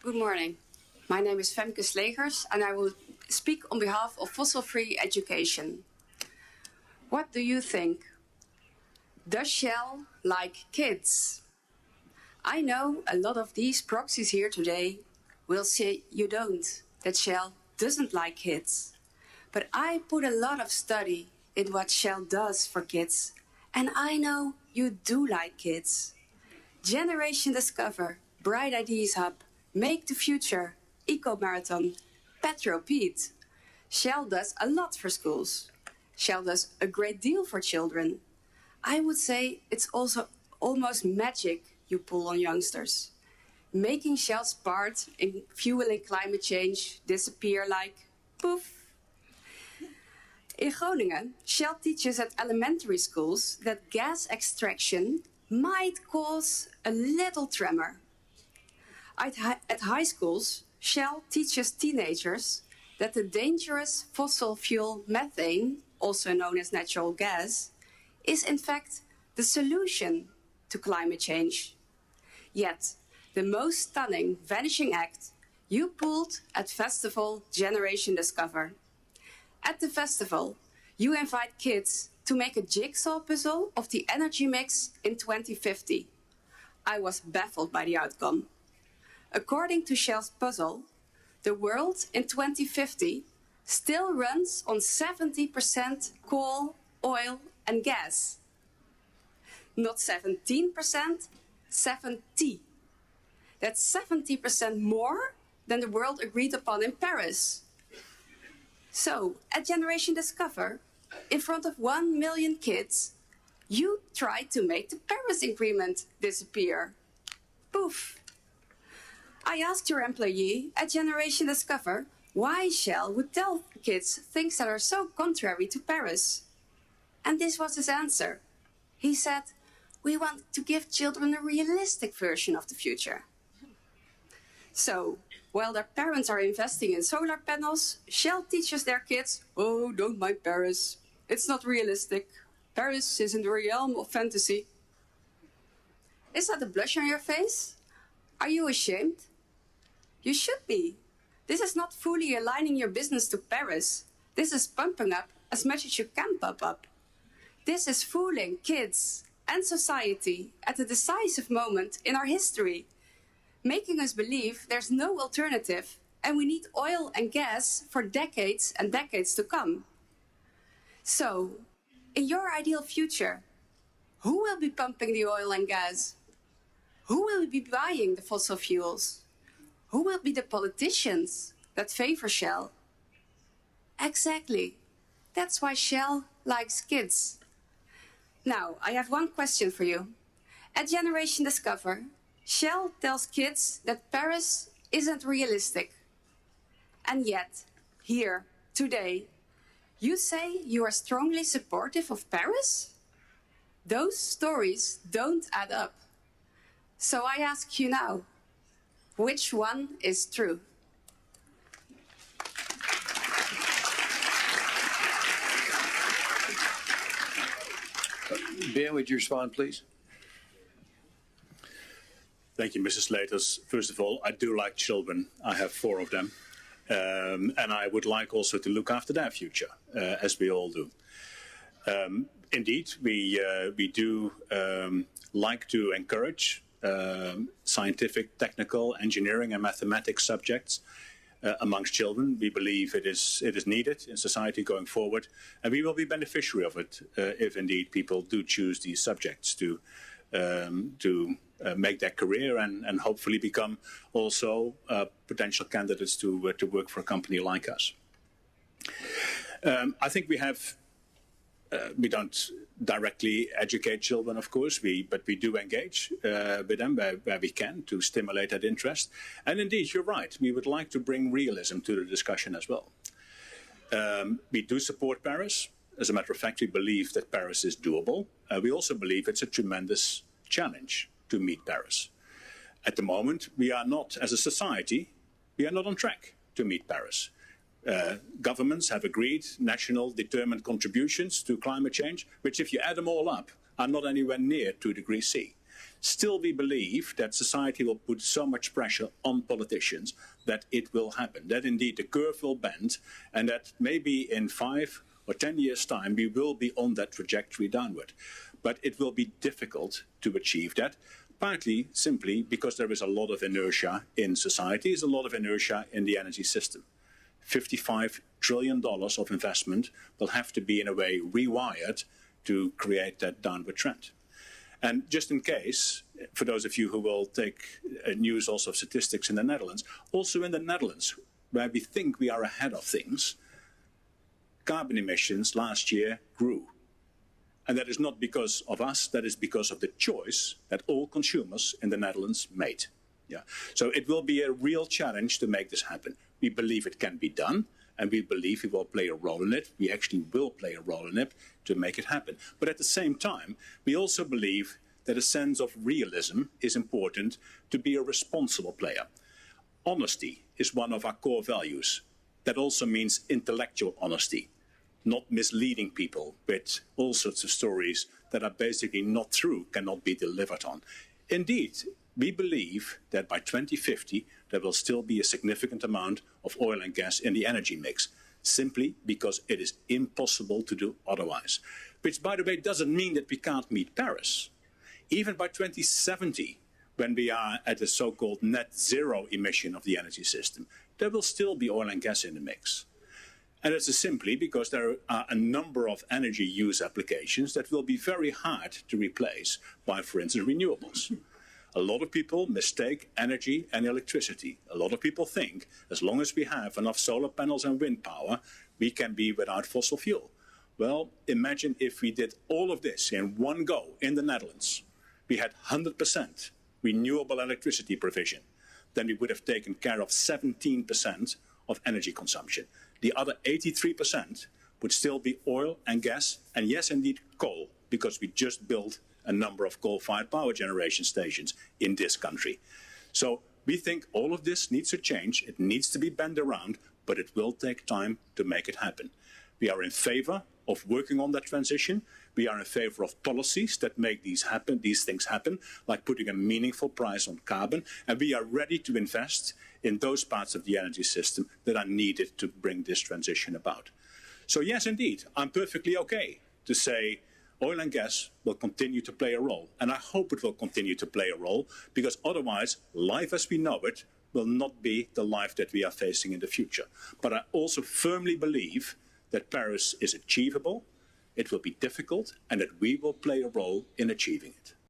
Good morning. My name is Femke Sleegers and I will speak on behalf of Fossil-Free Education. What do you think? Does Shell like kids? I know a lot of these proxies here today will say you don't, that Shell doesn't like kids. But I put a lot of study in what Shell does for kids, and I know you do like kids. Generation Discover, Bright Ideas Hub, Make the Future, Eco Marathon, Petro-Pete. Shell does a lot for schools. Shell does a great deal for children. I would say it's also almost magic you pull on youngsters. Making Shell's part in fueling climate change disappear like poof. In Groningen, Shell teaches at elementary schools that gas extraction might cause a little tremor. At high schools, Shell teaches teenagers that the dangerous fossil fuel methane, also known as natural gas, is in fact the solution to climate change. Yet, the most stunning vanishing act you pulled at festival Generation Discover. At the festival, you invite kids to make a jigsaw puzzle of the energy mix in 2050. I was baffled by the outcome. According to Shell's puzzle, the world in 2050 still runs on 70% coal, oil and gas. Not 17%, 70. That's 70% more than the world agreed upon in Paris. So, at Generation Discover, in front of 1 million kids, you tried to make the Paris Agreement disappear. Poof. I asked your employee at Generation Discover why Shell would tell kids things that are so contrary to Paris. And this was his answer. He said, we want to give children a realistic version of the future. So, while their parents are investing in solar panels, Shell teaches their kids, oh, don't mind Paris. It's not realistic. Paris is in the realm of fantasy. Is that a blush on your face? Are you ashamed? You should be. This is not fully aligning your business to Paris. This is pumping up as much as you can pump up. This is fooling kids and society at a decisive moment in our history, making us believe there's no alternative and we need oil and gas for decades and decades to come. So, in your ideal future, who will be pumping the oil and gas? Who will be buying the fossil fuels? Who will be the politicians that favor Shell? Exactly. That's why Shell likes kids. Now, I have one question for you. At Generation Discover, Shell tells kids that Paris isn't realistic. And yet, here, today, you say you are strongly supportive of Paris? Those stories don't add up. So I ask you now, which one is true? Ben, would you respond, please? Thank you, Mrs. Sleegers. First of all, I do like children. I have 4 of them. And I would like also to look after their future, as we all do. Indeed, we do like to encourage scientific, technical, engineering and mathematics subjects amongst children. We believe it is needed in society going forward, and we will be beneficiary of it if indeed people do choose these subjects to make their career and hopefully become also potential candidates to work for a company like us. I think we don't directly educate children, of course, but we do engage with them where we can to stimulate that interest. And indeed, you're right, we would like to bring realism to the discussion as well. We do support Paris. As a matter of fact, we believe that Paris is doable. We also believe it's a tremendous challenge to meet Paris. At the moment, we are not, as a society, we are not on track to meet Paris. Governments have agreed national determined contributions to climate change, which if you add them all up, are not anywhere near 2 degrees C. Still, we believe that society will put so much pressure on politicians that it will happen, that indeed the curve will bend, and that maybe in 5 or 10 years' time we will be on that trajectory downward. But it will be difficult to achieve that, partly simply because there is a lot of inertia in society, there's a lot of inertia in the energy system. $55 trillion of investment will have to be, in a way, rewired to create that downward trend. And just in case, for those of you who will take news also of statistics in the Netherlands, also in the Netherlands, where we think we are ahead of things, carbon emissions last year grew. And that is not because of us, that is because of the choice that all consumers in the Netherlands made. Yeah. So it will be a real challenge to make this happen. We believe it can be done, and we believe we will play a role in it. We actually will play a role in it to make it happen. But at the same time, we also believe that a sense of realism is important to be a responsible player. Honesty is one of our core values. That also means intellectual honesty, not misleading people with all sorts of stories that are basically not true, cannot be delivered on. Indeed, we believe that by 2050, there will still be a significant amount of oil and gas in the energy mix, simply because it is impossible to do otherwise. Which, by the way, doesn't mean that we can't meet Paris. Even by 2070, when we are at a so-called net zero emission of the energy system, there will still be oil and gas in the mix. And it's simply because there are a number of energy use applications that will be very hard to replace by, for instance, renewables. A lot of people mistake energy and electricity. A lot of people think as long as we have enough solar panels and wind power, we can be without fossil fuel. Well, imagine if we did all of this in one go in the Netherlands. We had 100% renewable electricity provision. Then we would have taken care of 17% of energy consumption. The other 83% would still be oil and gas, and yes, indeed, coal, because we just built a number of coal-fired power generation stations in this country. So we think all of this needs to change. It needs to be bent around, but it will take time to make it happen. We are in favor of working on that transition. We are in favor of policies that make these things happen, like putting a meaningful price on carbon. And we are ready to invest in those parts of the energy system that are needed to bring this transition about. So yes, indeed, I'm perfectly okay to say oil and gas will continue to play a role. And I hope it will continue to play a role, because otherwise, life as we know it will not be the life that we are facing in the future. But I also firmly believe that Paris is achievable, it will be difficult, and that we will play a role in achieving it.